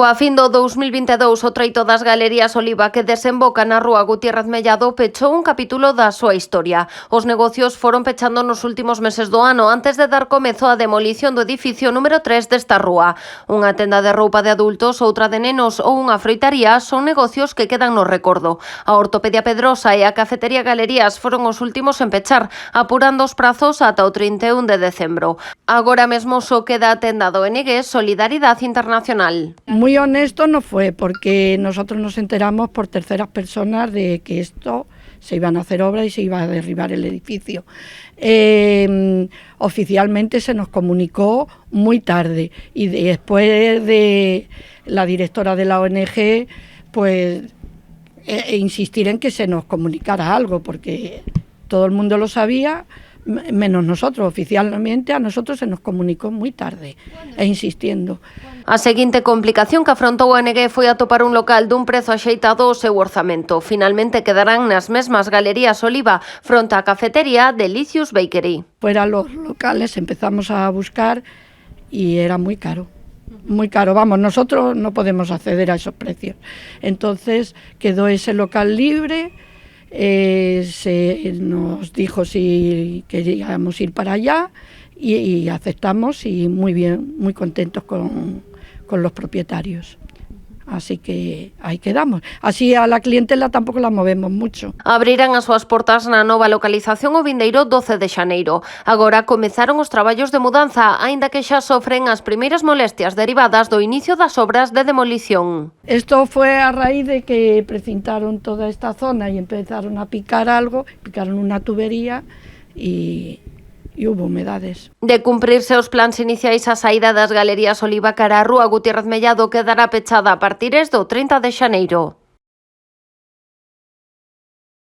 Coa fin do 2022, o treito das Galerías Oliva que desemboca na rúa Gutiérrez Mellado pechou un capítulo da súa historia. Os negocios foron pechando nos últimos meses do ano antes de dar comezo á demolición do edificio número 3 desta rúa. Unha tenda de roupa de adultos, outra de nenos ou unha froitaría son negocios que quedan no recordo. A Ortopedia Pedrosa e a Cafetería Galerías foron os últimos en pechar, apurando os prazos ata o 31 de decembro. Agora mesmo só queda a tenda do ONG Solidaridade Internacional. Muy honesto no fue, porque nosotros nos enteramos por terceras personas de que esto se iban a hacer obras y se iba a derribar el edificio. Oficialmente se nos comunicó muy tarde y después de la directora de la ONG pues insistir en que se nos comunicara algo, porque todo el mundo lo sabía, menos nosotros. Oficialmente a nosotros se nos comunicó muy tarde e insistiendo. A seguinte complicación que afrontou a ONG foi atopar un local dun prezo axeitado ao seu orzamento. Finalmente quedarán nas mesmas Galerías Oliva fronte á cafetería Delicious Bakery. Fuera los locales empezamos a buscar y era muy caro. Muy caro, vamos, nosotros no podemos acceder a esos precios. Entonces quedó ese local libre. Se nos dijo si queríamos ir para allá y aceptamos, y muy bien, muy contentos con los propietarios. Así que aí quedamos. Así a la clientela tampouco la movemos mucho. Abrirán as súas portas na nova localización o vindeiro 12 de xaneiro. Agora comezaron os traballos de mudanza, aínda que xa sofren as primeiras molestias derivadas do inicio das obras de demolición. Esto fue a raíz de que precintaron toda esta zona y empezaron a picar algo, picaron una tubería y hubo humedades. De cumprirse os plans iniciais, a saída das Galerías Oliva cara á rúa Gutiérrez Mellado quedará pechada a partires do 30 de xaneiro.